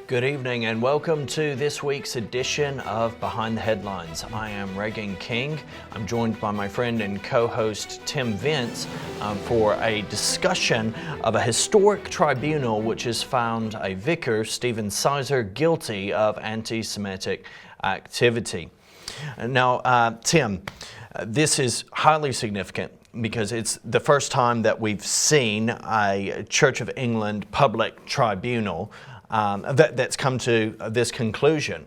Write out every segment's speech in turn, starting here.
Good evening and welcome to this week's edition of Behind the Headlines. I am Regan King. I'm joined by my friend and co-host Tim Vince for a discussion of a historic tribunal which has found a vicar, Stephen Sizer, guilty of anti-Semitic activity. Now, Tim, this is highly significant because it's the first time that we've seen a Church of England public tribunal that's come to this conclusion.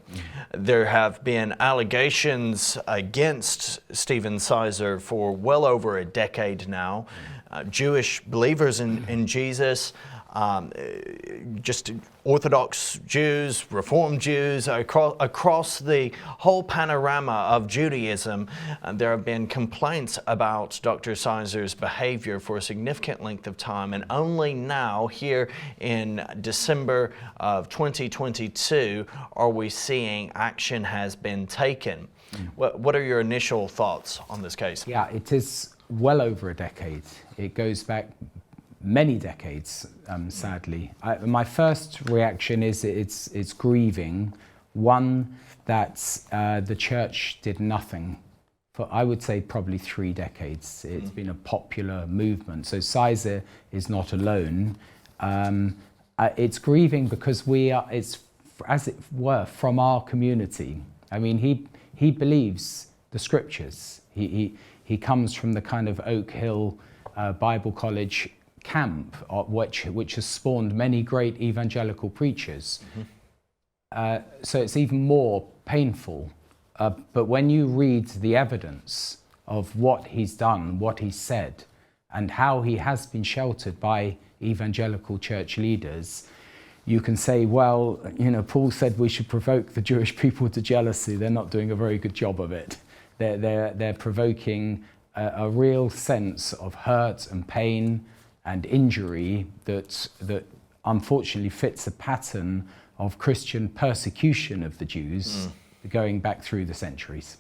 There have been allegations against Stephen Sizer for well over a decade now. Jewish believers in Jesus, just Orthodox Jews, Reformed Jews, across the whole panorama of Judaism, there have been complaints about Dr. Sizer's behavior for a significant length of time, and only now, here in December of 2022, are we seeing action has been taken. What are your initial thoughts on this case? Yeah, it is well over a decade. It goes back many decades, sadly. My first reaction is it's grieving. One, that the church did nothing for, I would say, probably 3 decades. It's been a popular movement. So Sizer is not alone. It's grieving because it's, as it were, from our community. I mean, he believes the scriptures. He comes from the kind of Oak Hill Bible College camp, which has spawned many great evangelical preachers. So it's even more painful. But when you read the evidence of what he's done, what he's said, and how he has been sheltered by evangelical church leaders, you can say, well, you know, Paul said we should provoke the Jewish people to jealousy. They're not doing a very good job of it. They're provoking a real sense of hurt and pain and injury that unfortunately fits a pattern of Christian persecution of the Jews going back through the centuries.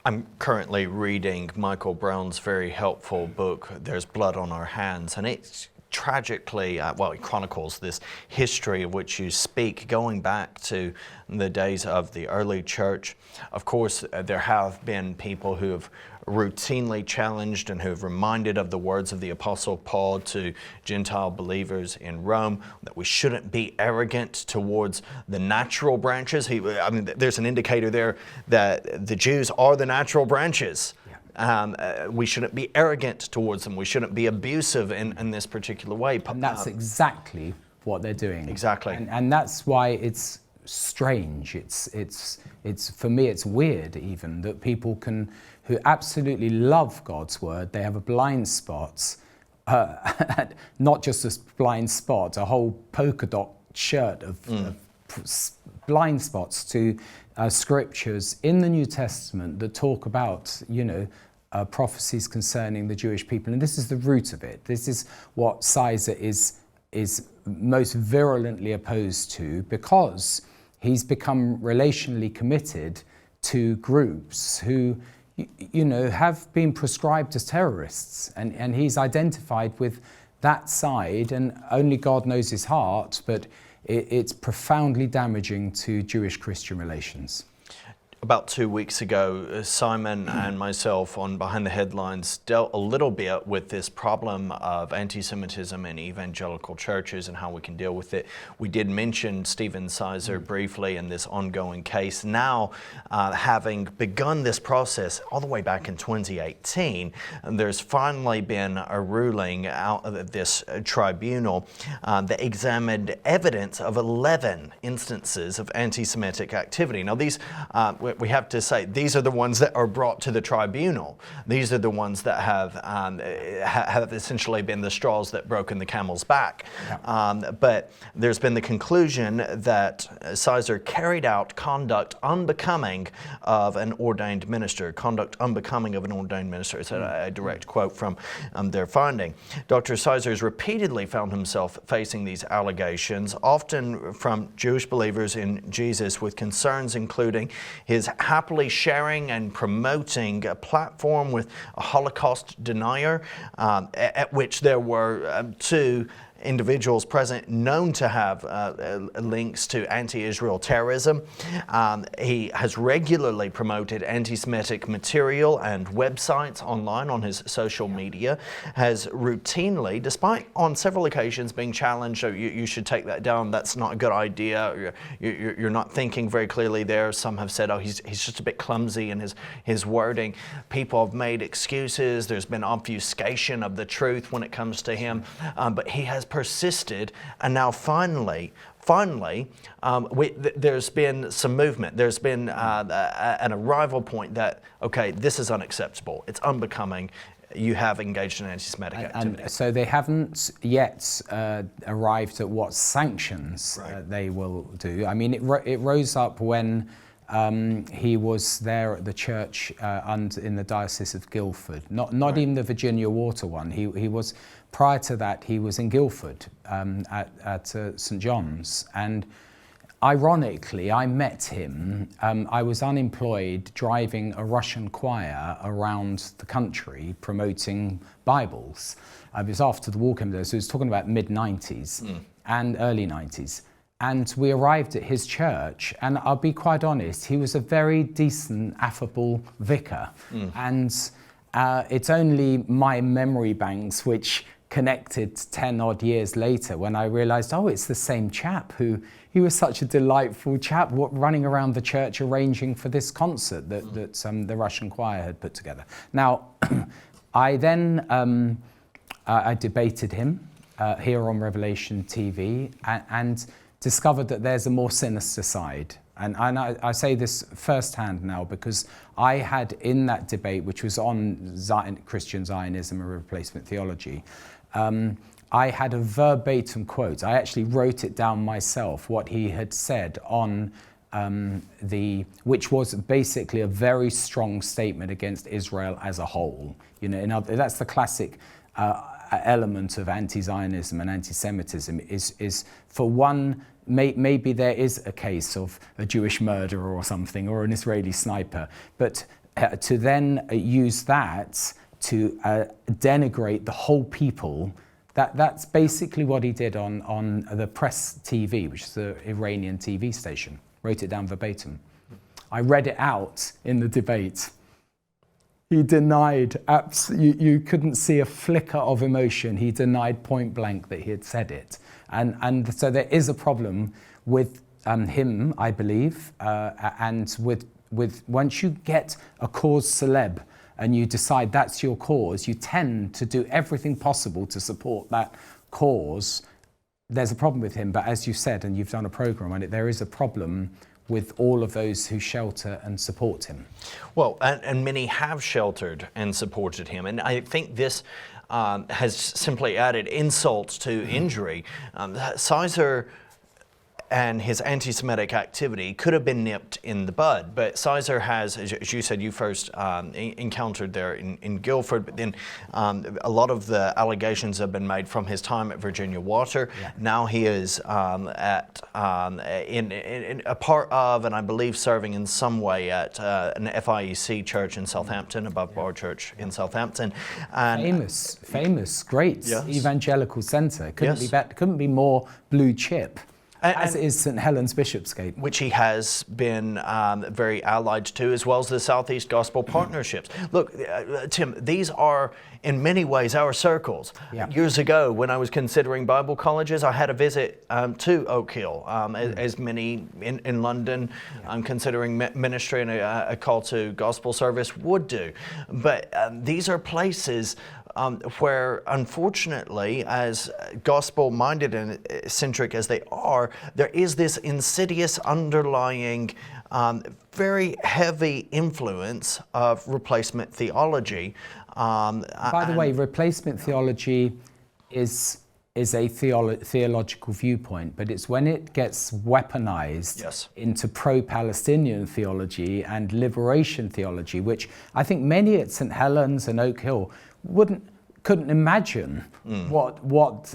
I'm currently reading Michael Brown's very helpful book, There's Blood on Our Hands, and it's tragically, it chronicles this history of which you speak, going back to the days of the early church. Of course, there have been people who have routinely challenged and who have reminded of the words of the Apostle Paul to Gentile believers in Rome, that we shouldn't be arrogant towards the natural branches. There's an indicator there that the Jews are the natural branches. We shouldn't be arrogant towards them. We shouldn't be abusive in this particular way. And that's exactly what they're doing. Exactly. And that's why it's strange. It's for me, it's weird even that people who absolutely love God's word, they have a blind spot, not just a blind spot, a whole polka dot shirt of blind spots to scriptures in the New Testament that talk about, prophecies concerning the Jewish people. And this is the root of it. This is what Sizer is most virulently opposed to, because he's become relationally committed to groups who, have been prescribed as terrorists. And he's identified with that side, and only God knows his heart, but it's profoundly damaging to Jewish-Christian relations. About 2 weeks ago, Simon and myself on Behind the Headlines dealt a little bit with this problem of anti-Semitism in evangelical churches and how we can deal with it. We did mention Stephen Sizer briefly in this ongoing case. Now, having begun this process all the way back in 2018, there's finally been a ruling out of this tribunal that examined evidence of 11 instances of anti-Semitic activity. Now, these we have to say, these are the ones that are brought to the tribunal. These are the ones that have essentially been the straws that broken the camel's back. Yeah. But there's been the conclusion that Sizer carried out conduct unbecoming of an ordained minister. Conduct unbecoming of an ordained minister. It's a direct quote from their finding. Dr. Sizer has repeatedly found himself facing these allegations, often from Jewish believers in Jesus, with concerns including his happily sharing and promoting a platform with a Holocaust denier, at which there were 2 individuals present known to have links to anti-Israel terrorism. He has regularly promoted anti-Semitic material and websites online on his social media, has routinely, despite on several occasions being challenged, you should take that down, that's not a good idea, you're not thinking very clearly there. Some have said, oh, he's just a bit clumsy in his wording. People have made excuses, there's been obfuscation of the truth when it comes to him, but he has persisted, and now finally, there's been some movement. There's been an arrival point that, okay, this is unacceptable. It's unbecoming. You have engaged in anti-Semitic activity. And so they haven't yet arrived at what sanctions they will do. I mean, it rose up when he was there at the church in the Diocese of Guildford. Not even the Virginia Water one. He was, prior to that, he was in Guildford at St. John's. And ironically, I met him. I was unemployed driving a Russian choir around the country promoting Bibles. It was after the war came there, so he was talking about mid-90s and early 90s. And we arrived at his church, and I'll be quite honest, he was a very decent, affable vicar. And it's only my memory banks which connected 10 odd years later when I realised, oh, it's the same chap he was such a delightful chap running around the church arranging for this concert that the Russian choir had put together. Now, I then I debated him here on Revelation TV and discovered that there's a more sinister side. And I say this firsthand now because I had in that debate, which was on Christian Zionism and replacement theology, I had a verbatim quote. I actually wrote it down myself, what he had said on which was basically a very strong statement against Israel as a whole. You know, that's the classic element of anti-Zionism and anti-Semitism is for one, maybe there is a case of a Jewish murderer or something, or an Israeli sniper, but to then use that to denigrate the whole people, that's basically what he did on the Press TV, which is the Iranian TV station. Wrote it down verbatim. I read it out in the debate. He denied, you couldn't see a flicker of emotion. He denied point blank that he had said it. And so there is a problem with him, I believe, and with once you get a cause celeb and you decide that's your cause, you tend to do everything possible to support that cause. There's a problem with him, but as you said, and you've done a program on it, there is a problem with all of those who shelter and support him. Well, and many have sheltered and supported him, and I think this has simply added insult to injury. Sizer and his anti-Semitic activity could have been nipped in the bud, but Sizer has, as you said, you first encountered there in Guildford, but then a lot of the allegations have been made from his time at Virginia Water. Yeah. Now he is in a part of, and I believe serving in some way at an FIEC church in Southampton, above Bar Church in Southampton. And famous, great evangelical centre. Couldn't be more blue chip. As is St Helens Bishopsgate. Which he has been very allied to, as well as the Southeast Gospel Partnerships. Look, Tim, these are in many ways our circles. Yeah. Years ago, when I was considering Bible colleges, I had a visit to Oak Hill, as many in London considering ministry and a call to gospel service would do. But these are places where, unfortunately, as gospel-minded and centric as they are, there is this insidious underlying, very heavy influence of replacement theology. By the way, replacement theology is a theological viewpoint, but it's when it gets weaponized into pro-Palestinian theology and liberation theology, which I think many at St Helens and Oak Hill couldn't imagine what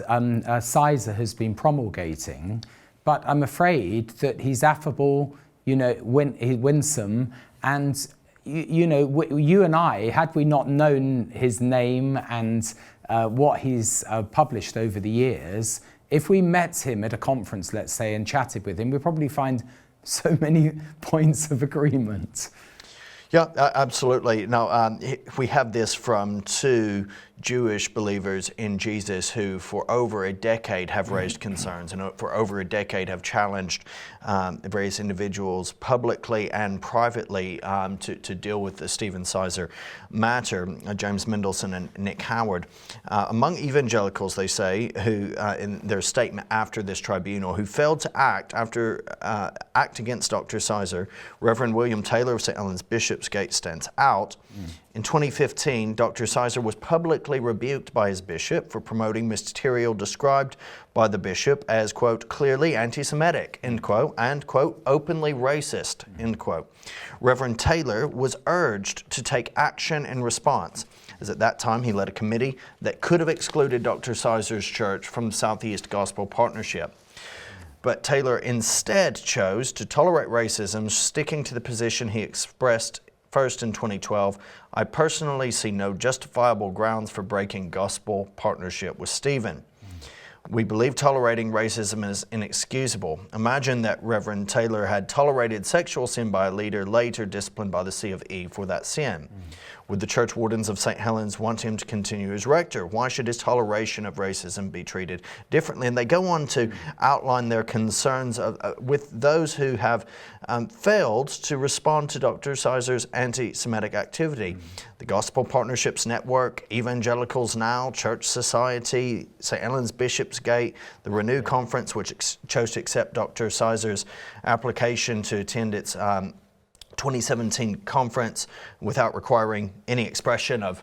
Sizer has been promulgating, but I'm afraid that he's affable, winsome, and you and I, had we not known his name and what he's published over the years, if we met him at a conference, let's say, and chatted with him, we'd probably find so many points of agreement. Yeah, absolutely. Now, we have this from two Jewish believers in Jesus who for over a decade have raised concerns and for over a decade have challenged various individuals publicly and privately to deal with the Stephen Sizer matter, James Mendelson and Nick Howard. Among evangelicals, they say, who in their statement after this tribunal, who failed to act against Dr. Sizer, Reverend William Taylor of St. Helens Bishopsgate stands out. In 2015, Dr. Sizer was publicly rebuked by his bishop for promoting material described by the bishop as, quote, clearly anti-Semitic, end quote, and, quote, openly racist, end quote. Reverend Taylor was urged to take action in response, as at that time he led a committee that could have excluded Dr. Sizer's church from the Southeast Gospel Partnership. But Taylor instead chose to tolerate racism, sticking to the position he expressed first in 2012. I personally see no justifiable grounds for breaking gospel partnership with Stephen. We believe tolerating racism is inexcusable. Imagine that Reverend Taylor had tolerated sexual sin by a leader, later disciplined by the C of E for that sin. Would the church wardens of St. Helens want him to continue as rector? Why should his toleration of racism be treated differently? And they go on to outline their concerns with those who have failed to respond to Dr. Sizer's anti-Semitic activity. The Gospel Partnerships Network, Evangelicals Now, Church Society, St. Helens Bishopsgate, the Renew Conference, which chose to accept Dr. Sizer's application to attend its 2017 conference without requiring any expression of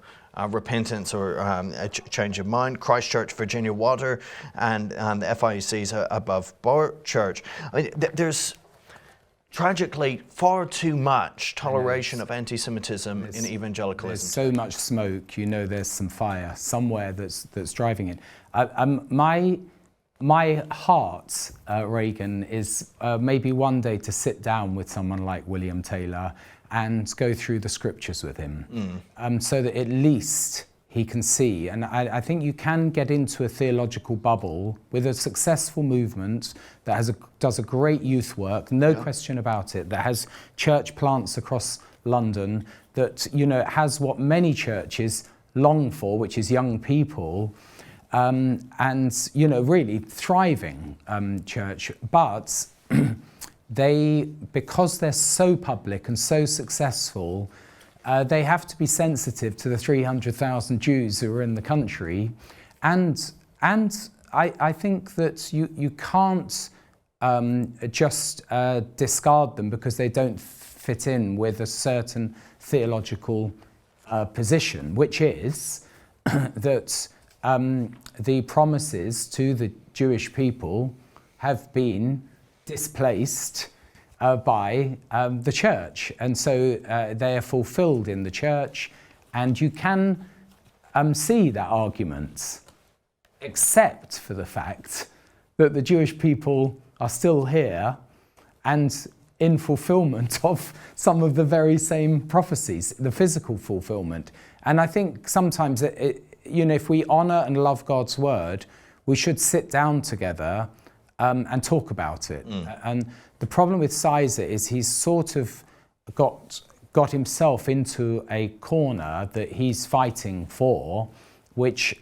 repentance or a change of mind. Christchurch, Virginia Water, and the FIEC's Above Board Church. I mean, there's tragically far too much toleration of anti-Semitism in evangelicalism. There's so much smoke, you know, there's some fire somewhere that's driving it. My heart, Regan, is maybe one day to sit down with someone like William Taylor and go through the scriptures with him, so that at least he can see. And I think you can get into a theological bubble with a successful movement that does a great youth work, no question about it, that has church plants across London, that, you know, has what many churches long for, which is young people, and, you know, really thriving church. But because they're so public and so successful, they have to be sensitive to the 300,000 Jews who are in the country. And I think that you can't just discard them because they don't fit in with a certain theological position, which is that the promises to the Jewish people have been displaced by the church, and so they are fulfilled in the church, and you can see that argument, except for the fact that the Jewish people are still here and in fulfillment of some of the very same prophecies, the physical fulfillment. And I think sometimes you know, if we honour and love God's word, we should sit down together and talk about it. And the problem with Sizer is he's sort of got himself into a corner that he's fighting for, which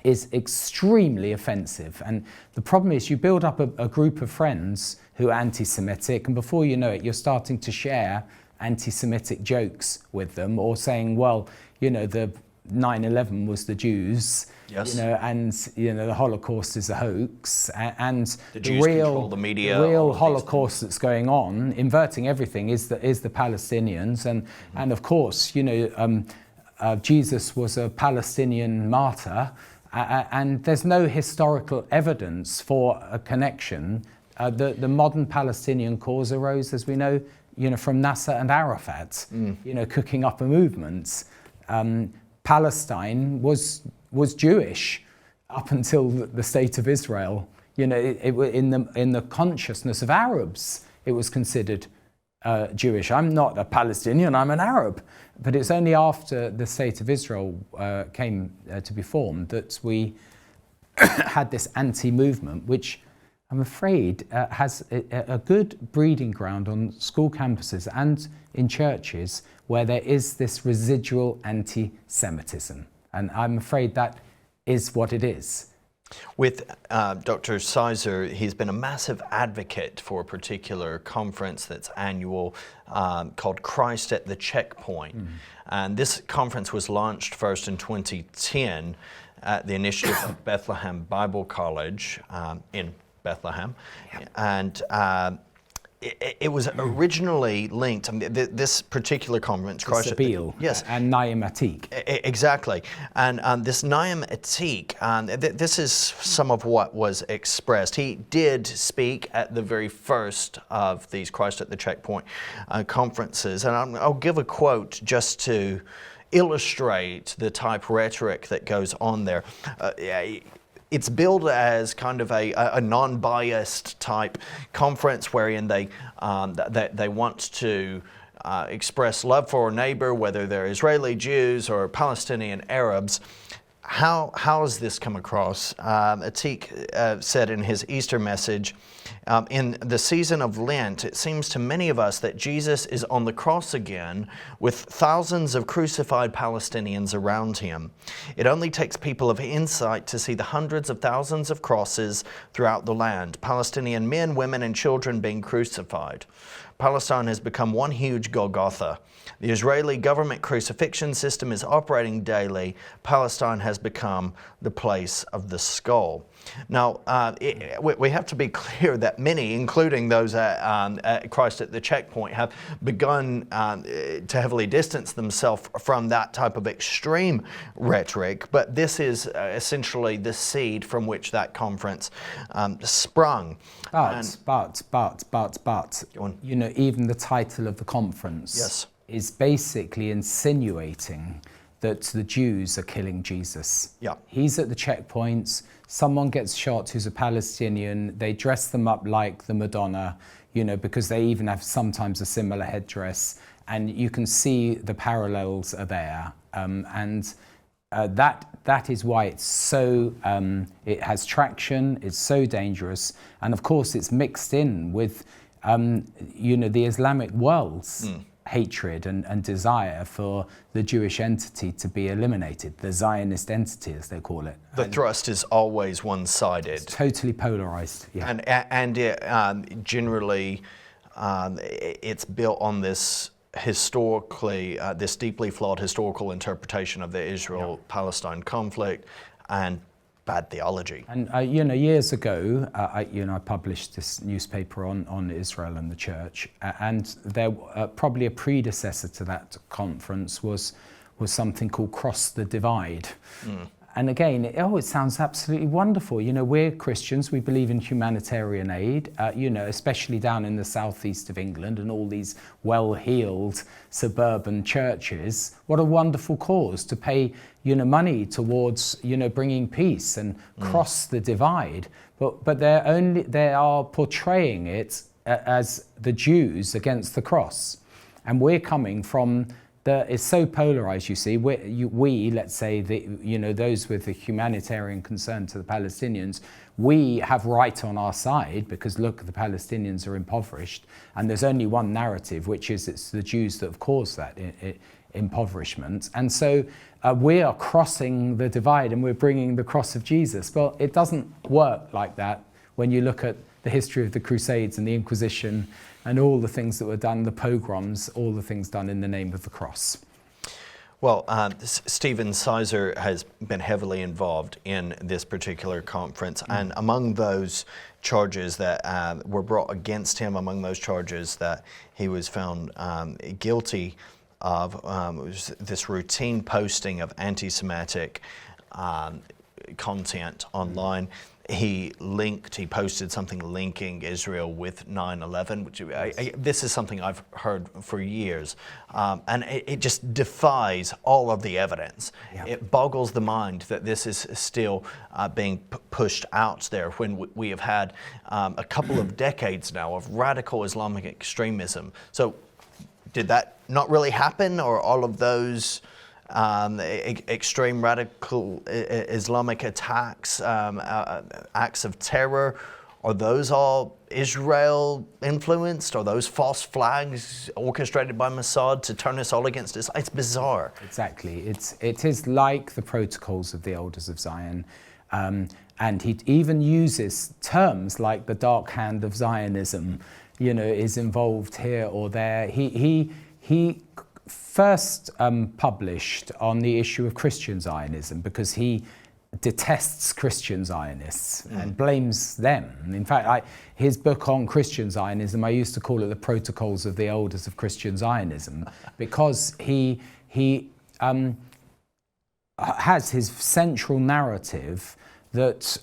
is extremely offensive. And the problem is you build up a group of friends who are anti-Semitic, and before you know it, you're starting to share anti-Semitic jokes with them, or saying, well, you know, the 9/11 was the Jews, you know, and, you know, the Holocaust is a hoax, and the real Holocaust that's going on, inverting everything, is the Palestinians, and of course, you know, Jesus was a Palestinian martyr, and there's no historical evidence for a connection. The modern Palestinian cause arose, as we know, you know, from Nasser and Arafat, you know, cooking up a movement. Palestine was Jewish up until the state of Israel. You know, in the consciousness of Arabs, it was considered Jewish. I'm not a Palestinian, I'm an Arab. But it's only after the State of Israel came to be formed that we had this anti-movement, which I'm afraid has a good breeding ground on school campuses and in churches where there is this residual anti-Semitism. And I'm afraid that is what it is. With Dr. Sizer, he's been a massive advocate for a particular conference that's annual called Christ at the Checkpoint. And this conference was launched first in 2010 at the initiative of Bethlehem Bible College in Bethlehem. Yep. And it was originally linked, I mean, this particular conference, Christ at the, yes, and antisemitic. Exactly. And this antisemitic, this is some of what was expressed. He did speak at the very first of these Christ at the Checkpoint conferences. And I'll give a quote just to illustrate the type of rhetoric that goes on there. It's billed as kind of a non-biased type conference wherein they want to express love for a neighbor, whether they're Israeli Jews or Palestinian Arabs. How has this come across? Atik said in his Easter message, in the season of Lent, it seems to many of us that Jesus is on the cross again with thousands of crucified Palestinians around him. It only takes people of insight to see the hundreds of thousands of crosses throughout the land, Palestinian men, women, and children being crucified. Palestine has become one huge Golgotha. The Israeli government crucifixion system is operating daily. Palestine has become the place of the skull. Now, we have to be clear that many, including those at Christ at the Checkpoint, have begun to heavily distance themselves from that type of extreme rhetoric, but this is essentially the seed from which that conference sprung. But, you know, even the title of the conference yes. is basically insinuating that the Jews are killing Jesus. Yeah. He's at the checkpoints, someone gets shot who's a Palestinian, they dress them up like the Madonna, you know, because they even have sometimes a similar headdress, and you can see the parallels are there. That is why it's so, it has traction, it's so dangerous, and of course it's mixed in with, you know, the Islamic world's hatred and desire for the Jewish entity to be eliminated, the Zionist entity as they call it. The thrust is always one-sided. It's totally polarized. Yeah. And it, generally, it's built on this historically, this deeply flawed historical interpretation of the Israel-Palestine conflict and bad theology. And you know, years ago, I published this newspaper on Israel and the church, and there probably a predecessor to that conference was something called Cross the Divide. And again, it sounds absolutely wonderful. You know, we're Christians, we believe in humanitarian aid, you know, especially down in the southeast of England and all these well-heeled suburban churches. What a wonderful cause to pay, you know, money towards, you know, bringing peace and cross the divide. But they are portraying it as the Jews against the cross. And we're coming from it's so polarized, you see. We, let's say, you know, those with a humanitarian concern to the Palestinians, we have right on our side because, look, the Palestinians are impoverished. And there's only one narrative, which is it's the Jews that have caused that impoverishment. And so we are crossing the divide and we're bringing the cross of Jesus. Well, it doesn't work like that when you look at the history of the Crusades and the Inquisition and all the things that were done, the pogroms, all the things done in the name of the cross. Well, Stephen Sizer has been heavily involved in this particular conference, and among those charges that were brought against him, among those charges that he was found guilty of, was this routine posting of anti-Semitic content online. he posted something linking Israel with 9/11, which this is something I've heard for years, and it just defies all of the evidence. Yeah. It boggles the mind that this is still being pushed out there when we have had a couple of decades now of radical Islamic extremism. So did that not really happen, or all of those extreme radical Islamic attacks, acts of terror, are those all Israel influenced? Are those false flags orchestrated by Mossad to turn us all against us? It's bizarre. Exactly. It is like the protocols of the Elders of Zion. And he even uses terms like the dark hand of Zionism, is involved here or there. He first published on the issue of Christian Zionism because he detests Christian Zionists and blames them. In fact, his book on Christian Zionism, I used to call it the Protocols of the Elders of Christian Zionism, because he has his central narrative that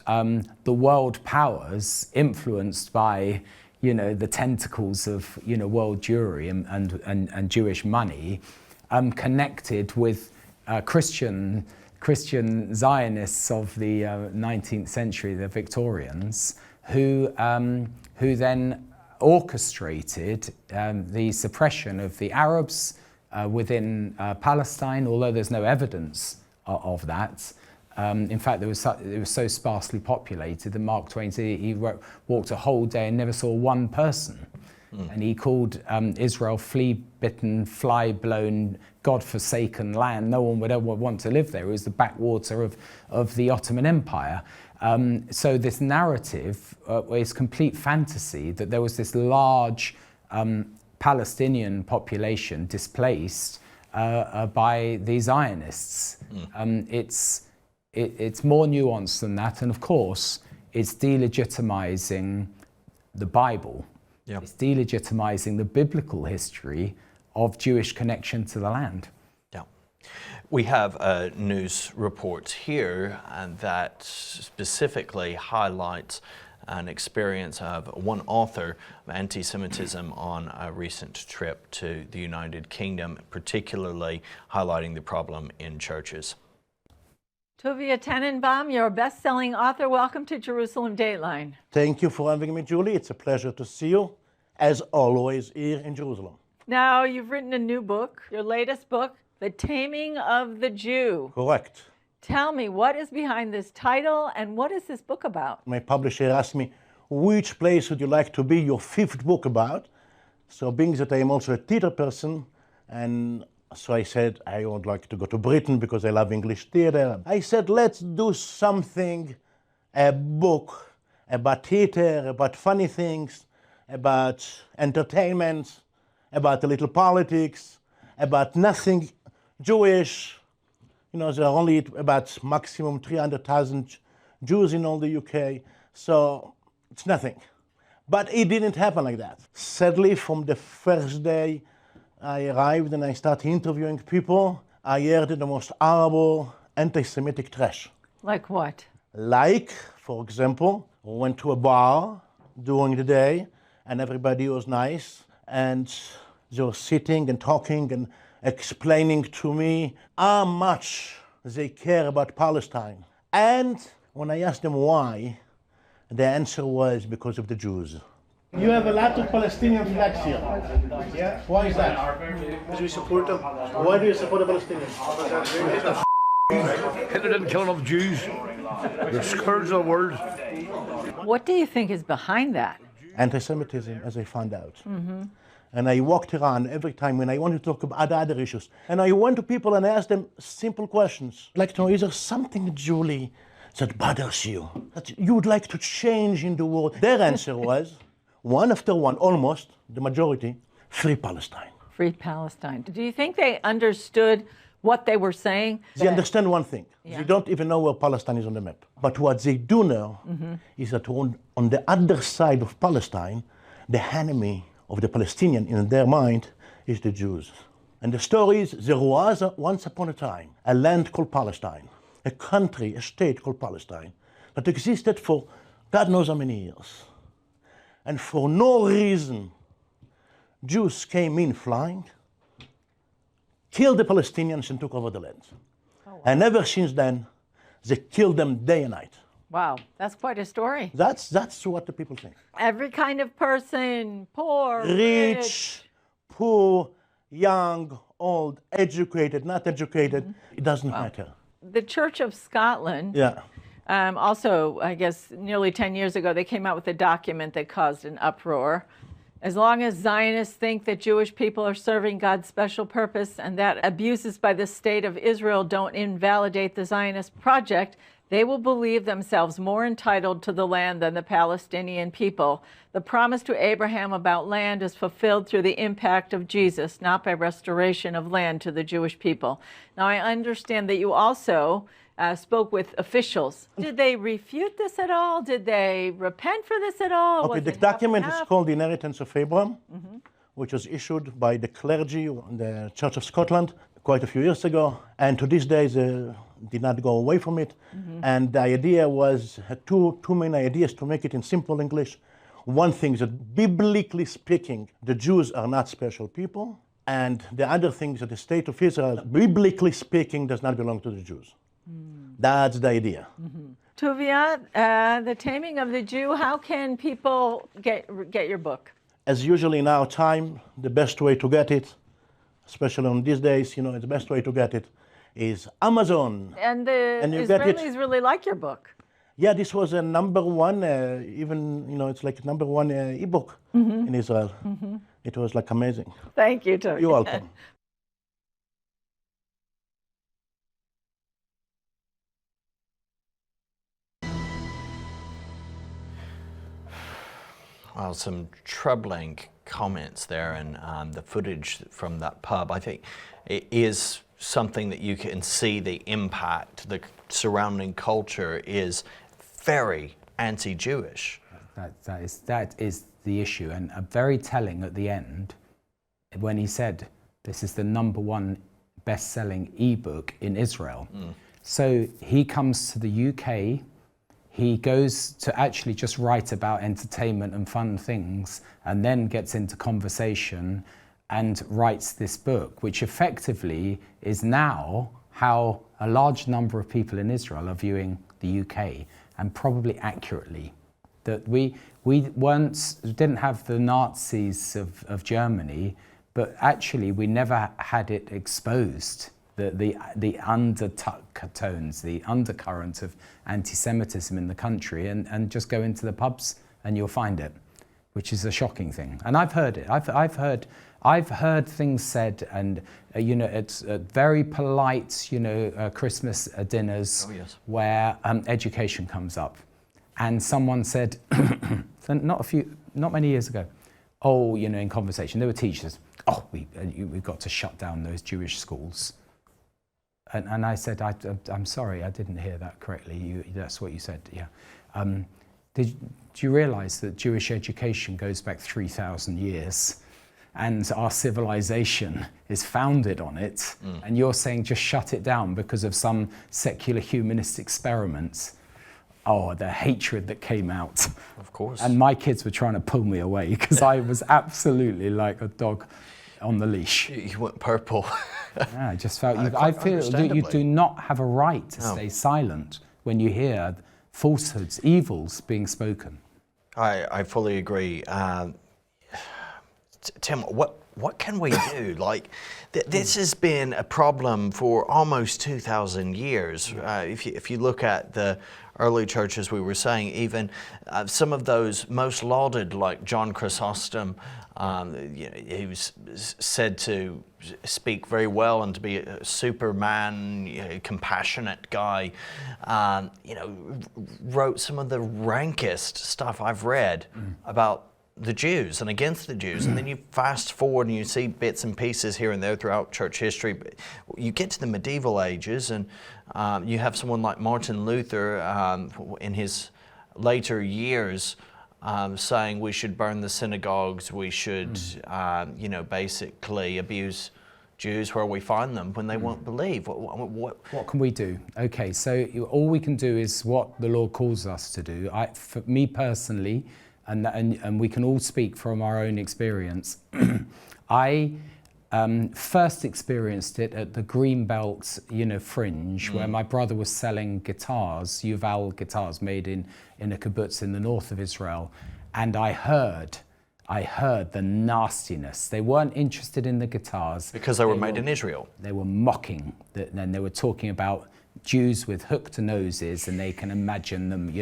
the world powers, influenced by the tentacles of world Jewry and Jewish money, connected with Christian Zionists of the 19th century, the Victorians, who then orchestrated the suppression of the Arabs within Palestine, although there's no evidence of that. In fact, it was so sparsely populated that Mark Twain said he walked a whole day and never saw one person. And he called Israel flea-bitten, fly-blown, God-forsaken land. No one would ever want to live there. It was the backwater of the Ottoman Empire. So this narrative is complete fantasy, that there was this large Palestinian population displaced by the Zionists. It's more nuanced than that, and of course, it's delegitimizing the Bible. Yep. It's delegitimizing the biblical history of Jewish connection to the land. Yeah. We have a news report here and that specifically highlights an experience of one author of anti-Semitism on a recent trip to the United Kingdom, particularly highlighting the problem in churches. Tovia Tenenbaum, you're a best-selling author. Welcome to Jerusalem Dateline. Thank you for having me, Julie. It's a pleasure to see you, as always, here in Jerusalem. Now, you've written a new book, your latest book, The Taming of the Jew. Correct. Tell me, what is behind this title, and what is this book about? My publisher asked me, which place would you like to be your fifth book about? So being that I am also a theater person, and so I said, I would like to go to Britain because I love English theater. I said, let's do something, a book about theater, about funny things, about entertainment, about a little politics, about nothing Jewish. There are only about maximum 300,000 Jews in all the UK, so it's nothing. But it didn't happen like that. Sadly, from the first day I arrived and I started interviewing people, I heard the most horrible anti-Semitic trash. Like what? Like, for example, we went to a bar during the day and everybody was nice and they were sitting and talking and explaining to me how much they care about Palestine. And when I asked them why, the answer was because of the Jews. You have a lot of Palestinian flags here. Yeah? Why is that? Because we support them. Why do you support the Palestinians? Hitler didn't kill enough Jews. They're scourge of the world. What do you think is behind that? Anti-Semitism, as I found out. Mm-hmm. And I walked around every time when I wanted to talk about other issues. And I went to people and asked them simple questions. Like, is there something, Julie, that bothers you? That you would like to change in the world? Their answer was, one after one, almost, the majority, free Palestine. Free Palestine. Do you think they understood what they were saying? They understand one thing. Yeah. They don't even know where Palestine is on the map. But what they do know is that on the other side of Palestine, the enemy of the Palestinian in their mind is the Jews. And the story is there was once upon a time a land called Palestine, a country, a state called Palestine, but existed for God knows how many years. And for no reason, Jews came in flying, killed the Palestinians and took over the land. Oh, wow. And ever since then, they killed them day and night. Wow, that's quite a story. That's what the people think. Every kind of person, poor, Rich, poor, young, old, educated, not educated, it doesn't matter. The Church of Scotland, Yeah. also, I guess, nearly 10 years ago, they came out with a document that caused an uproar. As long as Zionists think that Jewish people are serving God's special purpose and that abuses by the state of Israel don't invalidate the Zionist project, they will believe themselves more entitled to the land than the Palestinian people. The promise to Abraham about land is fulfilled through the impact of Jesus, not by restoration of land to the Jewish people. Now, I understand that you also spoke with officials. Did they refute this at all? Did they repent for this at all? Okay, the document is called The Inheritance of Abraham, which was issued by the clergy in the Church of Scotland quite a few years ago. And to this day, they did not go away from it. And the idea was two main ideas to make it in simple English. One thing is that biblically speaking, the Jews are not special people. And the other thing is that the state of Israel, biblically speaking, does not belong to the Jews. That's the idea. Tuvia, The Taming of the Jew, how can people get your book? As usually in our time, the best way to get it, especially on these days, the best way to get it is Amazon. And the Israelis really like your book. Yeah, this was a number one, it's like number one ebook in Israel. It was like amazing. Thank you, Tuvia. You're welcome. Well, some troubling comments there, and the footage from that pub, I think it is something that you can see the impact. The surrounding culture is very anti-Jewish. That is the issue, and very telling at the end when he said this is the number one best-selling ebook in Israel. So he comes to the UK. He goes to actually just write about entertainment and fun things, and then gets into conversation and writes this book, which effectively is now how a large number of people in Israel are viewing the UK, and probably accurately. That we didn't have the Nazis of Germany, but actually we never had it exposed. The undertones, the undercurrent of anti-Semitism in the country, and just go into the pubs and you'll find it, which is a shocking thing. And I've heard it. I've heard things said, and it's very polite, Christmas dinners where education comes up, and someone said, not many years ago, in conversation, there were teachers. We've got to shut down those Jewish schools. And I said, I'm sorry, I didn't hear that correctly. That's what you said, yeah. Do you realize that Jewish education goes back 3,000 years and our civilization is founded on it? And you're saying just shut it down because of some secular humanist experiments? Oh, the hatred that came out. Of course. And my kids were trying to pull me away because I was absolutely like a dog on the leash. You went purple. Yeah, I just felt I feel that you do not have a right to stay silent when you hear falsehoods, evils being spoken. I fully agree. Tim, what can we do? Like, this has been a problem for almost 2,000 years. If you look at the early churches, we were saying, even some of those most lauded, like John Chrysostom, he was said to speak very well and to be a Superman, compassionate guy. Wrote some of the rankest stuff I've read about the Jews and against the Jews. And then you fast forward and you see bits and pieces here and there throughout church history. But you get to the medieval ages, and you have someone like Martin Luther in his later years saying we should burn the synagogues, we should, basically abuse Jews where we find them when they won't believe? What can we do? Okay, so all we can do is what the Lord calls us to do. For me personally, and we can all speak from our own experience, I first experienced it at the Greenbelt, fringe, where my brother was selling guitars, Yuval guitars made in a kibbutz in the north of Israel, and I heard the nastiness. They weren't interested in the guitars. Because they were made in Israel. They were mocking, and they were talking about Jews with hooked noses, and they can imagine them,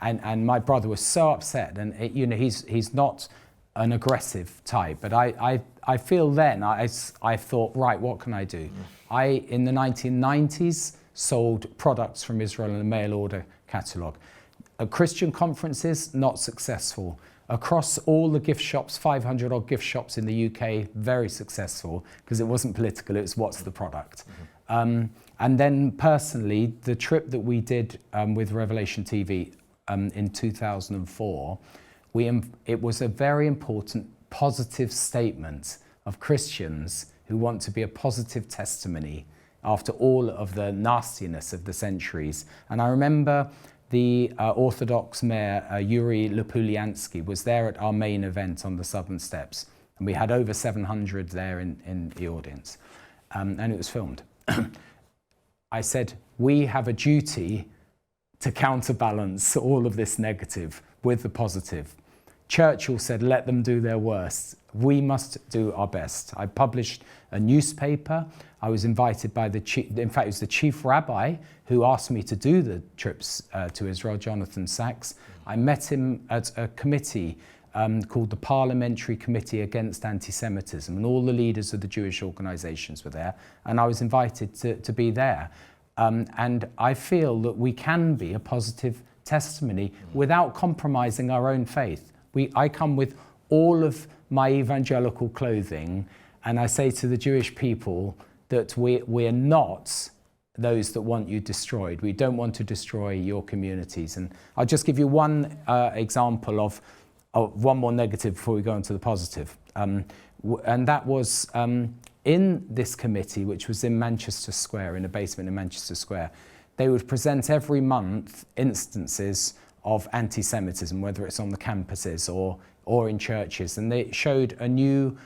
And my brother was so upset, and he's not an aggressive type, but I feel then I thought, right, what can I do? I in the 1990s sold products from Israel in a mail order catalogue. At Christian conferences, not successful. Across all the gift shops, 500 odd gift shops in the UK, very successful, because it wasn't political, it was what's the product. And then personally, the trip that we did with Revelation TV in 2004, it was a very important positive statement of Christians who want to be a positive testimony after all of the nastiness of the centuries. And I remember the Orthodox mayor, Yuri Lopulyansky, was there at our main event on the Southern Steps. And we had over 700 there in the audience. And it was filmed. I said, we have a duty to counterbalance all of this negative with the positive. Churchill said, let them do their worst. We must do our best. I published a newspaper. I was invited by in fact, it was the chief rabbi who asked me to do the trips to Israel, Jonathan Sachs. I met him at a committee called the Parliamentary Committee Against Anti-Semitism, and all the leaders of the Jewish organizations were there, and I was invited to be there. And I feel that we can be a positive testimony without compromising our own faith. I come with all of my evangelical clothing, and I say to the Jewish people that we're not those that want you destroyed. We don't want to destroy your communities. And I'll just give you one example of one more negative before we go into the positive. And that was in this committee, which was in Manchester Square, in a basement in Manchester Square, they would present every month instances of anti-Semitism, whether it's on the campuses or in churches. And they showed a new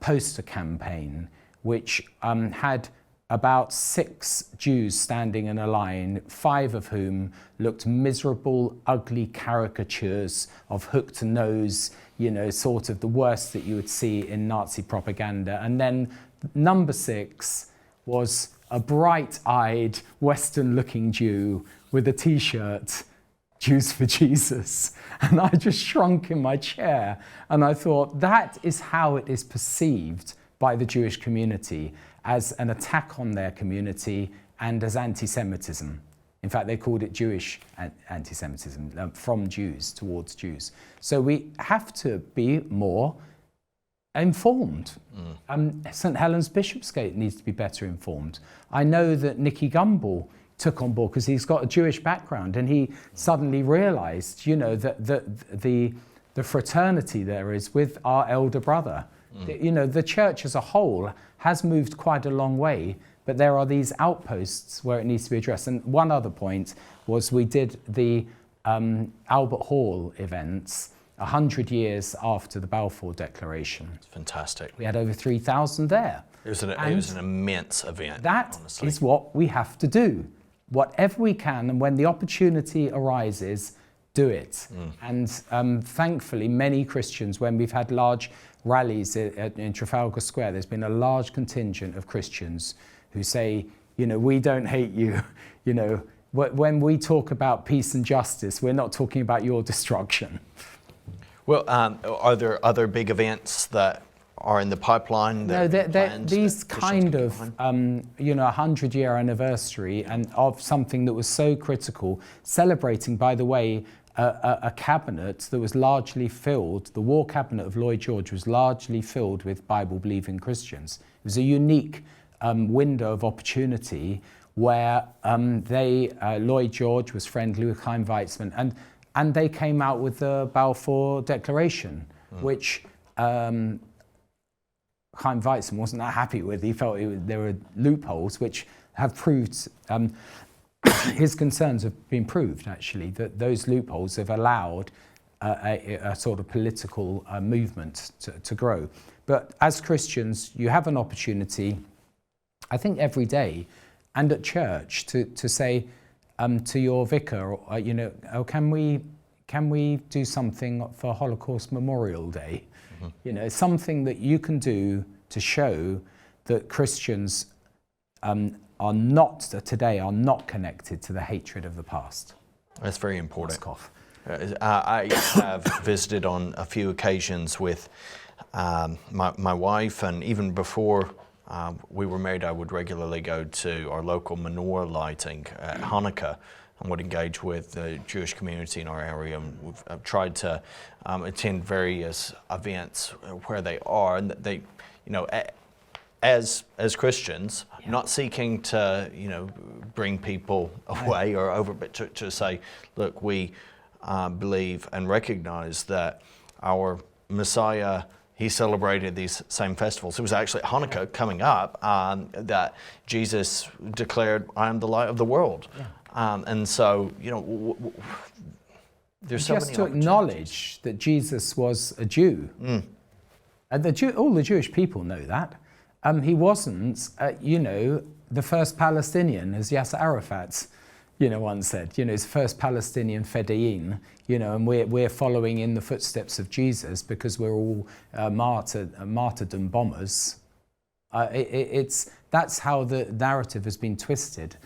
poster campaign, which had about 6 Jews standing in a line, 5 of whom looked miserable, ugly caricatures of hooked nose, sort of the worst that you would see in Nazi propaganda. And then number 6 was a bright-eyed, Western-looking Jew with a T-shirt, Jews for Jesus. And I just shrunk in my chair, and I thought, that is how it is perceived by the Jewish community, as an attack on their community and as anti-Semitism. In fact, they called it Jewish anti-Semitism, from Jews towards Jews. So we have to be more informed. St Helens Bishopsgate needs to be better informed. I know that Nicky Gumbel took on board, because he's got a Jewish background, and he suddenly realized, that the fraternity there is with our elder brother. The church as a whole has moved quite a long way, but there are these outposts where it needs to be addressed. And one other point was, we did the Albert Hall events 100 years after the Balfour Declaration. It's fantastic. We had over 3,000 there. It was an immense event. That honestly is what we have to do. Whatever we can, and when the opportunity arises, do it. And thankfully, many Christians, when we've had large rallies in Trafalgar Square, there's been a large contingent of Christians who say, we don't hate you. When we talk about peace and justice, we're not talking about your destruction. Well, are there other big events that are in the pipeline? No, these kind of, 100-year anniversary and of something that was so critical, celebrating, by the way, a cabinet that was largely filled, the war cabinet of Lloyd George was largely filled with Bible-believing Christians. It was a unique window of opportunity where Lloyd George was friendly with Chaim Weizmann, and they came out with the Balfour Declaration, which Chaim Weizmann wasn't that happy with. He felt there were loopholes which have proved, his concerns have been proved actually, that those loopholes have allowed a sort of political movement to grow. But as Christians, you have an opportunity, I think every day, and at church, to say to your vicar, you know, oh, can we do something for Holocaust Memorial Day? Mm-hmm. You know, something that you can do to show that Christians today are not connected to the hatred of the past. That's very important. I have visited on a few occasions with my wife, and even before we were married, I would regularly go to our local menorah lighting at Hanukkah and would engage with the Jewish community in our area. And we've tried to attend various events where they are, and they, you know, as Christians, not seeking to, you know, bring people away or over, but to say, look, we believe and recognize that our Messiah, he celebrated these same festivals. It was actually Hanukkah coming up that Jesus declared, I am the light of the world. Yeah. And so, you know, there's so many just to acknowledge that Jesus was a Jew. Mm. And all the Jewish people know that. He wasn't, you know, the first Palestinian, as Yasser Arafat, you know, once said, you know, his first Palestinian fedayeen, you know, and we're following in the footsteps of Jesus because we're all martyrdom bombers. That's how the narrative has been twisted.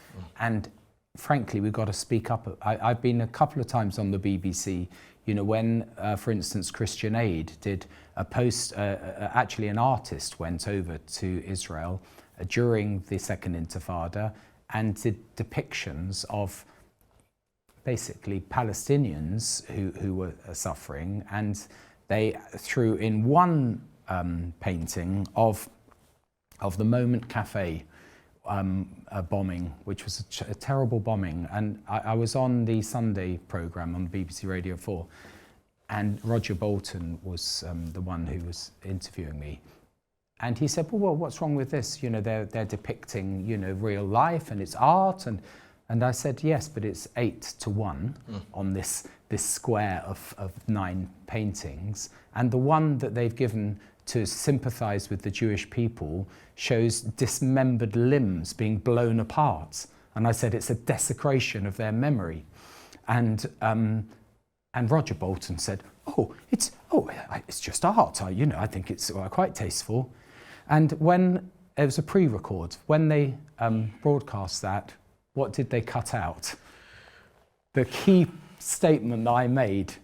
And frankly, we've got to speak up. I've been a couple of times on the BBC, you know, when, for instance, Christian Aid did a post, actually an artist went over to Israel during the Second Intifada and did depictions of basically Palestinians who were suffering, and they threw in one painting of the Moment Cafe bombing, which was a terrible bombing. And I was on the Sunday programme on BBC Radio 4, and Roger Bolton was the one who was interviewing me. And he said, well, what's wrong with this? You know, they're depicting, you know, real life and it's art. And I said, yes, but it's 8-1 on this square of 9 paintings. And the one that they've given to sympathise with the Jewish people shows dismembered limbs being blown apart. And I said, it's a desecration of their memory. And Roger Bolton said, it's just art. I think it's quite tasteful. And when it was a pre-record, when they broadcast that, what did they cut out? The key statement I made,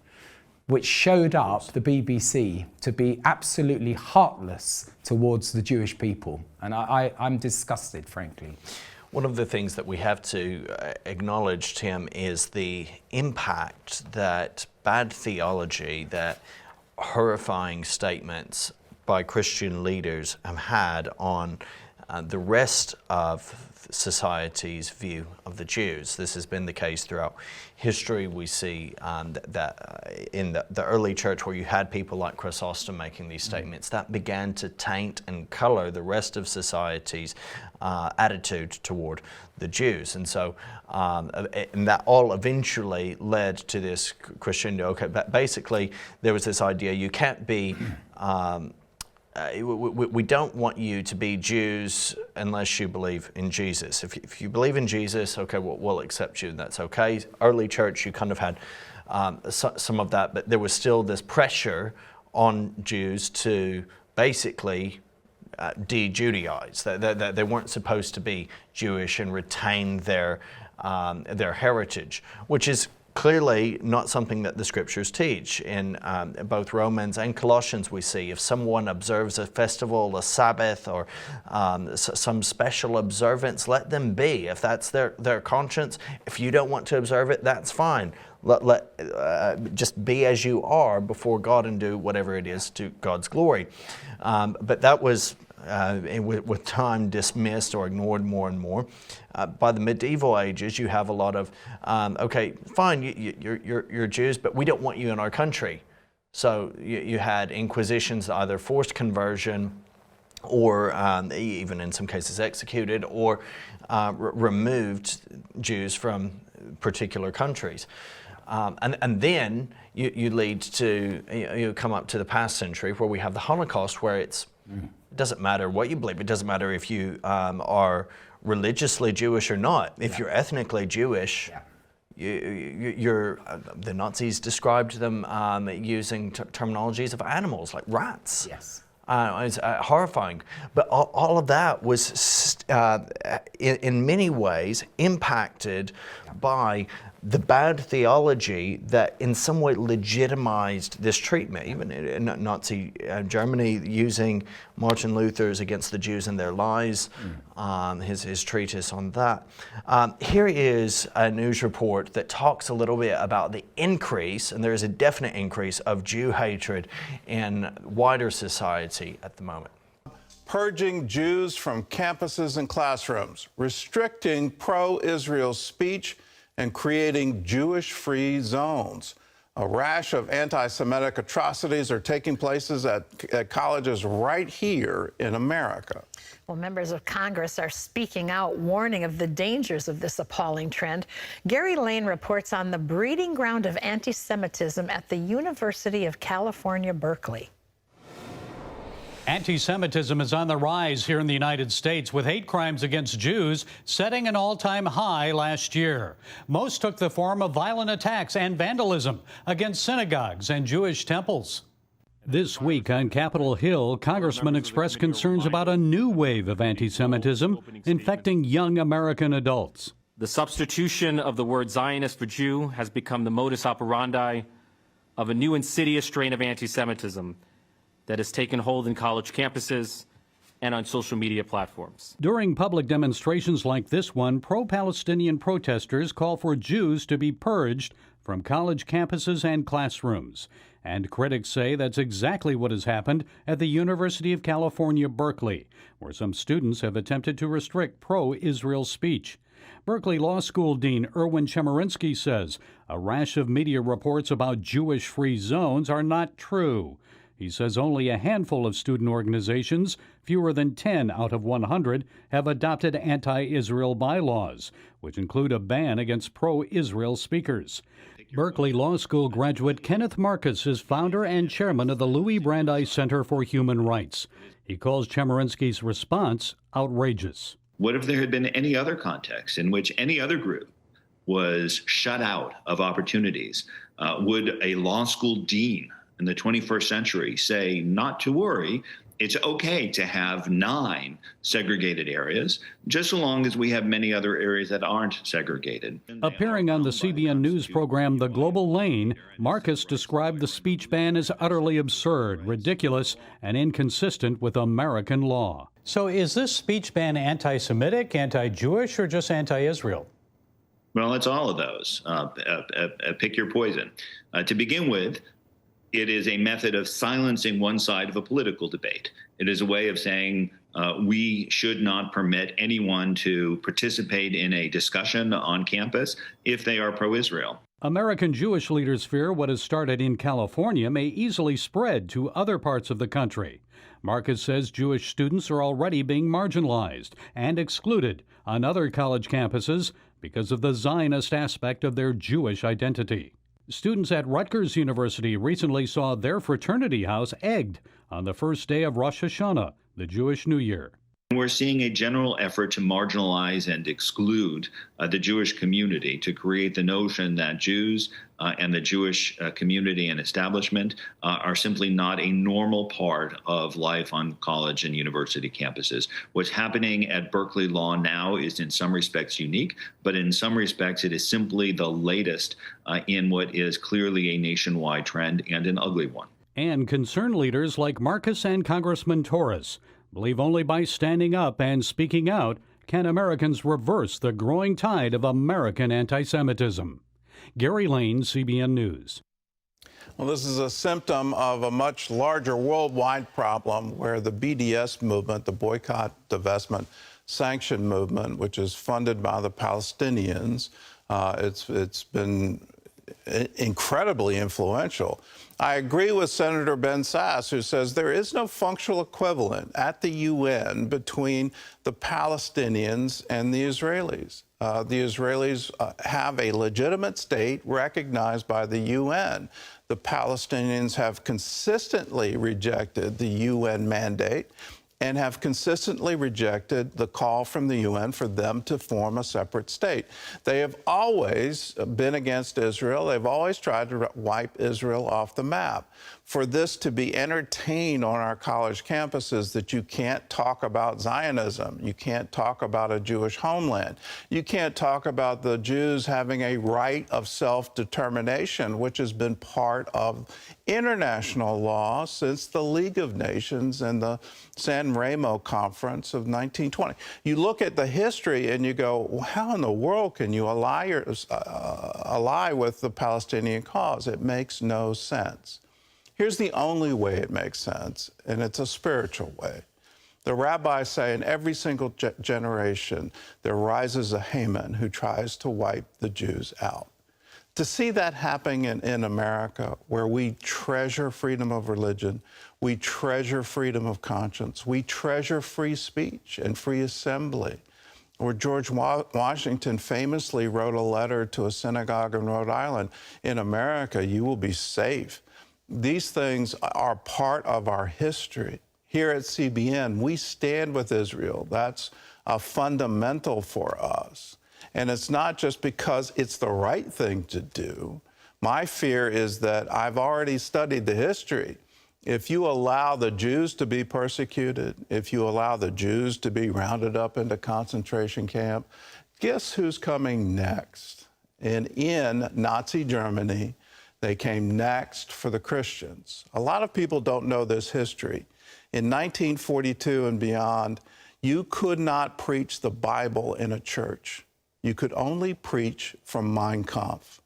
which showed up the BBC to be absolutely heartless towards the Jewish people. And I'm disgusted, frankly. One of the things that we have to acknowledge, Tim, is the impact that bad theology, that horrifying statements by Christian leaders have had on the rest of society's view of the Jews. This has been the case throughout history. We see that in the early church, where you had people like Chrysostom making these statements, that began to taint and color the rest of society's attitude toward the Jews. And so and that all eventually led to this Christian, okay, but basically there was this idea you can't be we don't want you to be Jews unless you believe in Jesus. If you believe in Jesus, okay, we'll accept you, and that's okay. Early church, you kind of had some of that, but there was still this pressure on Jews to basically de-Judaize. They weren't supposed to be Jewish and retain their heritage, which is clearly not something that the scriptures teach. In both Romans and Colossians we see if someone observes a festival, a Sabbath, or some special observance, let them be. If that's their conscience, if you don't want to observe it, that's fine. Just be as you are before God and do whatever it is to God's glory. But that was with time dismissed or ignored more and more. By the medieval ages, you have a lot of, okay, fine, you're Jews, but we don't want you in our country. So you had inquisitions, either forced conversion or even in some cases executed or removed Jews from particular countries. And then you lead to, you come up to the past century where we have the Holocaust, where it doesn't matter what you believe. It doesn't matter if you are religiously Jewish or not. If you're ethnically Jewish, you're the Nazis described them using terminologies of animals like rats. Yes. It's horrifying. But all of that was, in many ways, impacted by the bad theology that in some way legitimized this treatment. Even in Nazi Germany, using Martin Luther's Against the Jews and Their Lies, his treatise on that. Here is a news report that talks a little bit about the increase, and there is a definite increase, of Jew hatred in wider society at the moment. Purging Jews from campuses and classrooms, restricting pro-Israel speech, and creating Jewish-free zones. A rash of anti-Semitic atrocities are taking places at colleges right here in America. Well, members of Congress are speaking out, warning of the dangers of this appalling trend. Gary Lane reports on the breeding ground of anti-Semitism at the University of California, Berkeley. Anti-Semitism is on the rise here in the United States, with hate crimes against Jews setting an all-time high last year. Most took the form of violent attacks and vandalism against synagogues and Jewish temples. This week on Capitol Hill, congressmen expressed concerns about a new wave of anti-Semitism infecting young American adults. The substitution of the word Zionist for Jew has become the modus operandi of a new insidious strain of anti-Semitism that has taken hold in college campuses and on social media platforms. During public demonstrations like this one, pro-Palestinian protesters call for Jews to be purged from college campuses and classrooms. And critics say that's exactly what has happened at the University of California, Berkeley, where some students have attempted to restrict pro-Israel speech. Berkeley Law School Dean Erwin Chemerinsky says a rash of media reports about Jewish-free zones are not true. He says only a handful of student organizations, fewer than 10 out of 100, have adopted anti-Israel bylaws, which include a ban against pro-Israel speakers. Berkeley Law School graduate Kenneth Marcus is founder and chairman of the Louis Brandeis Center for Human Rights. He calls Chemerinsky's response outrageous. What if there had been any other context in which any other group was shut out of opportunities? Would a law school dean in the 21st century say, not to worry, it's okay to have 9 segregated areas, just so long as we have many other areas that aren't segregated? Appearing on the CBN News program The Global Lane, Marcus described the speech ban as utterly absurd, ridiculous, and inconsistent with American law. So is this speech ban anti-Semitic, anti-Jewish, or just anti-Israel? Well, it's all of those. Pick your poison. To begin with, it is a method of silencing one side of a political debate. It is a way of saying we should not permit anyone to participate in a discussion on campus if they are pro-Israel. American Jewish leaders fear what has started in California may easily spread to other parts of the country. Marcus says Jewish students are already being marginalized and excluded on other college campuses because of the Zionist aspect of their Jewish identity. Students at Rutgers University recently saw their fraternity house egged on the first day of Rosh Hashanah, the Jewish New Year. We're seeing a general effort to marginalize and exclude the Jewish community, to create the notion that Jews and the Jewish community and establishment are simply not a normal part of life on college and university campuses. What's happening at Berkeley Law now is in some respects unique, but in some respects it is simply the latest in what is clearly a nationwide trend, and an ugly one. And concerned leaders like Marcus and Congressman Torres believe only by standing up and speaking out can Americans reverse the growing tide of American anti-Semitism. Gary Lane, CBN News. Well, this is a symptom of a much larger worldwide problem where the BDS movement, the boycott, divestment, sanction movement, which is funded by the Palestinians, it's been incredibly influential. I agree with Senator Ben Sasse, who says there is no functional equivalent at the UN between the Palestinians and the Israelis. The Israelis have a legitimate state recognized by the UN. The Palestinians have consistently rejected the UN mandate and have consistently rejected the call from the UN for them to form a separate state. They have always been against Israel. They've always tried to wipe Israel off the map. For this to be entertained on our college campuses, that you can't talk about Zionism, you can't talk about a Jewish homeland, you can't talk about the Jews having a right of self-determination, which has been part of international law since the League of Nations and the San Remo Conference of 1920. You look at the history and you go, well, how in the world can you ally with the Palestinian cause? It makes no sense. Here's the only way it makes sense, and it's a spiritual way. The rabbis say in every single generation, there rises a Haman who tries to wipe the Jews out. To see that happening in America, where we treasure freedom of religion, we treasure freedom of conscience, we treasure free speech and free assembly, where George Washington famously wrote a letter to a synagogue in Rhode Island, in America, you will be safe. These things are part of our history. Here at CBN, we stand with Israel. That's fundamental for us. And it's not just because it's the right thing to do. My fear is that I've already studied the history. If you allow the Jews to be persecuted, if you allow the Jews to be rounded up into concentration camp, guess who's coming next? And in Nazi Germany, they came next for the Christians. A lot of people don't know this history. In 1942 and beyond, you could not preach the Bible in a church. You could only preach from Mein Kampf.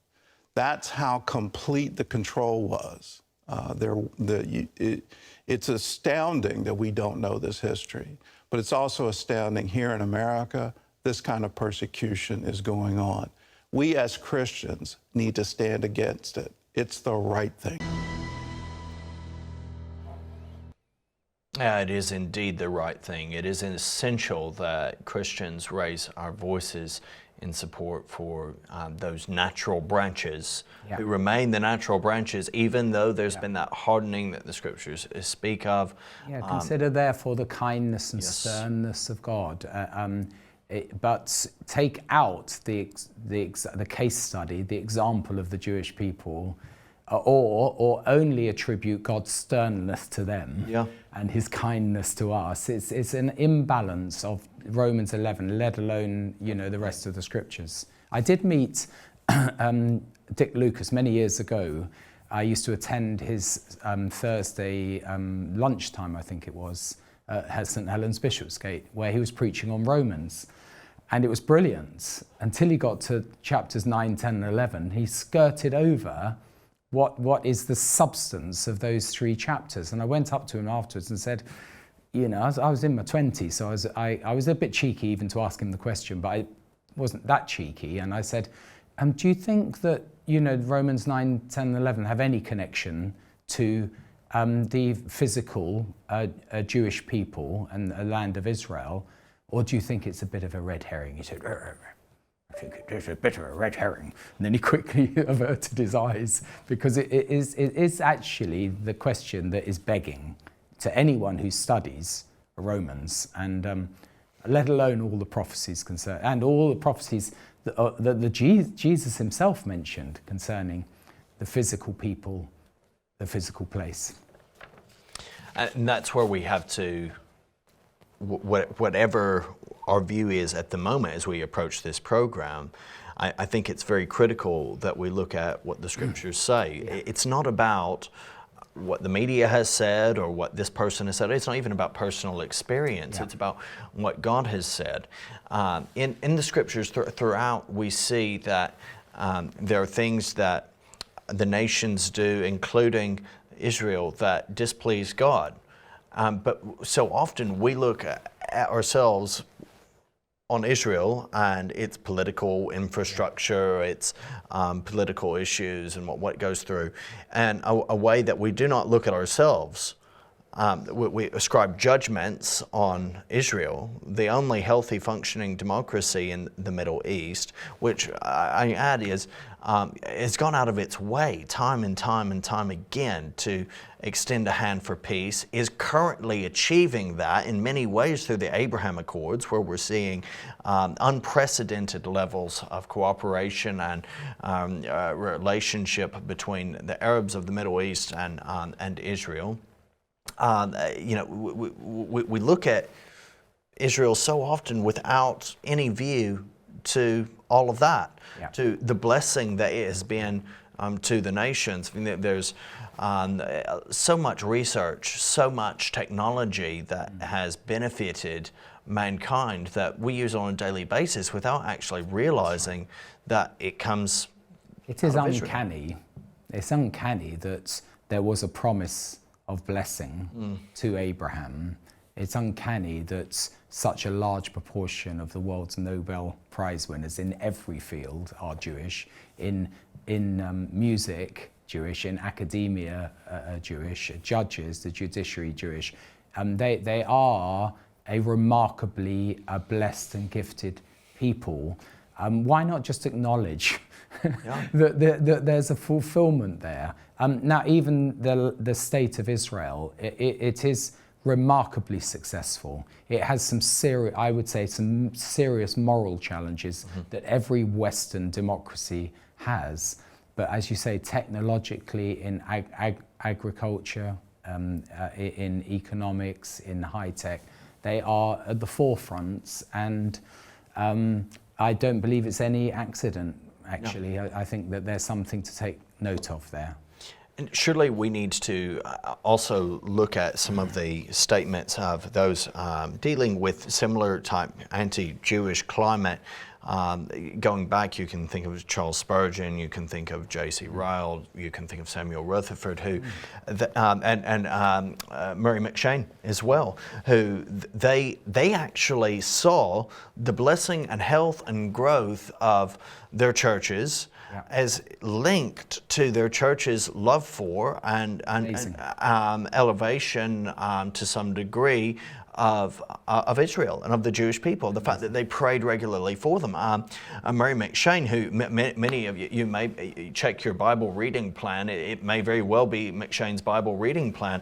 That's how complete the control was. It's astounding that we don't know this history, but it's also astounding here in America, this kind of persecution is going on. We as Christians need to stand against it. It's the right thing. It is indeed the right thing. It is essential that Christians raise our voices in support for those natural branches who remain the natural branches, even though there's been that hardening that the scriptures speak of. Consider therefore the kindness and sternness of God. But take out the case study, the example of the Jewish people, or only attribute God's sternness to them and his kindness to us. It's an imbalance of Romans 11, let alone the rest of the scriptures. I did meet Dick Lucas many years ago. I used to attend his Thursday lunchtime, I think it was, at St. Helens Bishopsgate, where he was preaching on Romans. And it was brilliant until he got to chapters 9, 10, and 11. He skirted over what is the substance of those three chapters. And I went up to him afterwards and said, I was in my 20s, so I was a bit cheeky even to ask him the question, but I wasn't that cheeky. And I said, do you think that, Romans 9, 10, and 11 have any connection to the physical Jewish people and the land of Israel? Or do you think it's a bit of a red herring? He said, I think it is a bit of a red herring. And then he quickly averted his eyes, because it is actually the question that is begging to anyone who studies Romans, and let alone all the prophecies concerned, and all the prophecies that Jesus himself mentioned concerning the physical people, the physical place. And that's where we have to, whatever our view is at the moment as we approach this program, I think it's very critical that we look at what the scriptures say. It's not about what the media has said or what this person has said. It's not even about personal experience. It's about what God has said. In the scriptures throughout, we see that there are things that the nations do, including Israel, that displease God. But so often we look at ourselves on Israel and its political infrastructure, its political issues, and what it goes through, and a way that we do not look at ourselves. We ascribe judgments on Israel, the only healthy functioning democracy in the Middle East, which I add is it's gone out of its way time and time again to extend a hand for peace, is currently achieving that in many ways through the Abraham Accords, where we're seeing unprecedented levels of cooperation and relationship between the Arabs of the Middle East and Israel. We look at Israel so often without any view to all of that, to the blessing that it has been to the nations. I mean, there's so much research, so much technology that has benefited mankind that we use on a daily basis without actually realizing that it comes. It is uncanny. Israel. It's uncanny that there was a promise of blessing to Abraham. It's uncanny that such a large proportion of the world's Nobel Prize winners in every field are Jewish, in music Jewish, in academia Jewish, judges, the judiciary Jewish. They are a remarkably blessed and gifted people. Why not just acknowledge that there's a fulfillment there? Now, even the state of Israel, it is remarkably successful. It has some serious, I would say, some serious moral challenges that every Western democracy has. But as you say, technologically, in agriculture, in economics, in high tech, they are at the forefronts, and I don't believe it's any accident, actually. No. I think that there's something to take note of there. And surely we need to also look at some of the statements of those dealing with similar type anti-Jewish climate. Going back, you can think of Charles Spurgeon, you can think of J.C. Ryle, you can think of Samuel Rutherford, and Murray McCheyne as well, who they actually saw the blessing and health and growth of their churches as linked to their church's love for and elevation to some degree of Israel and of the Jewish people, the fact that they prayed regularly for them. Murray McCheyne, who many of you may check your Bible reading plan, it may very well be McCheyne's Bible reading plan.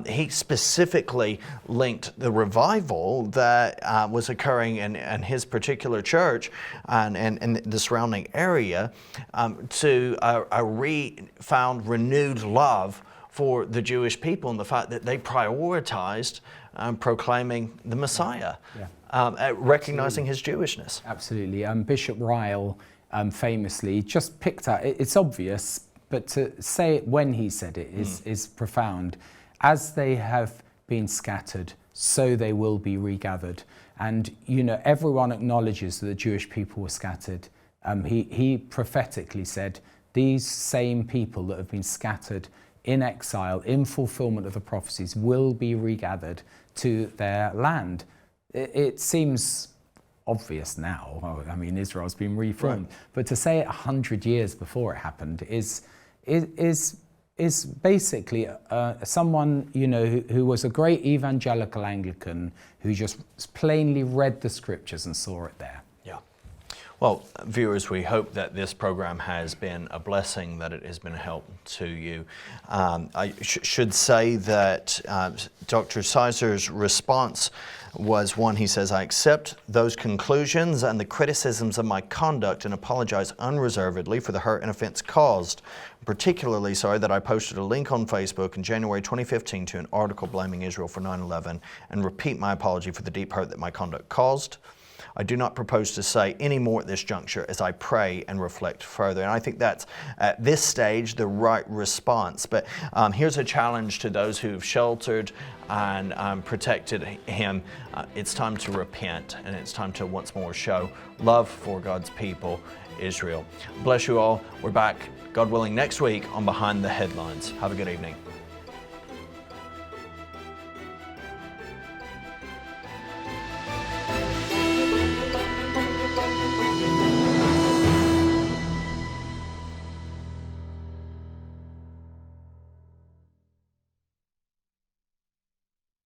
He specifically linked the revival that was occurring in his particular church and the surrounding area to a found renewed love for the Jewish people, and the fact that they prioritized proclaiming the Messiah, recognizing his Jewishness. Absolutely. Bishop Ryle famously just picked out, it's obvious, but to say it when he said it is profound. As they have been scattered, so they will be regathered. And, everyone acknowledges that the Jewish people were scattered. He prophetically said, these same people that have been scattered in exile, in fulfillment of the prophecies, will be regathered to their land. It seems obvious now. I mean, Israel's been reformed, but to say it 100 years before it happened is basically someone who was a great evangelical Anglican who just plainly read the scriptures and saw it there. Well, viewers, we hope that this program has been a blessing, that it has been a help to you. I should say that Dr. Sizer's response was one, he says, I accept those conclusions and the criticisms of my conduct and apologize unreservedly for the hurt and offense caused. I'm particularly sorry that I posted a link on Facebook in January 2015 to an article blaming Israel for 9/11 and repeat my apology for the deep hurt that my conduct caused. I do not propose to say any more at this juncture as I pray and reflect further. And I think that's, at this stage, the right response. But here's a challenge to those who've sheltered and protected him. It's time to repent, and it's time to once more show love for God's people, Israel. Bless you all. We're back, God willing, next week on Behind the Headlines. Have a good evening.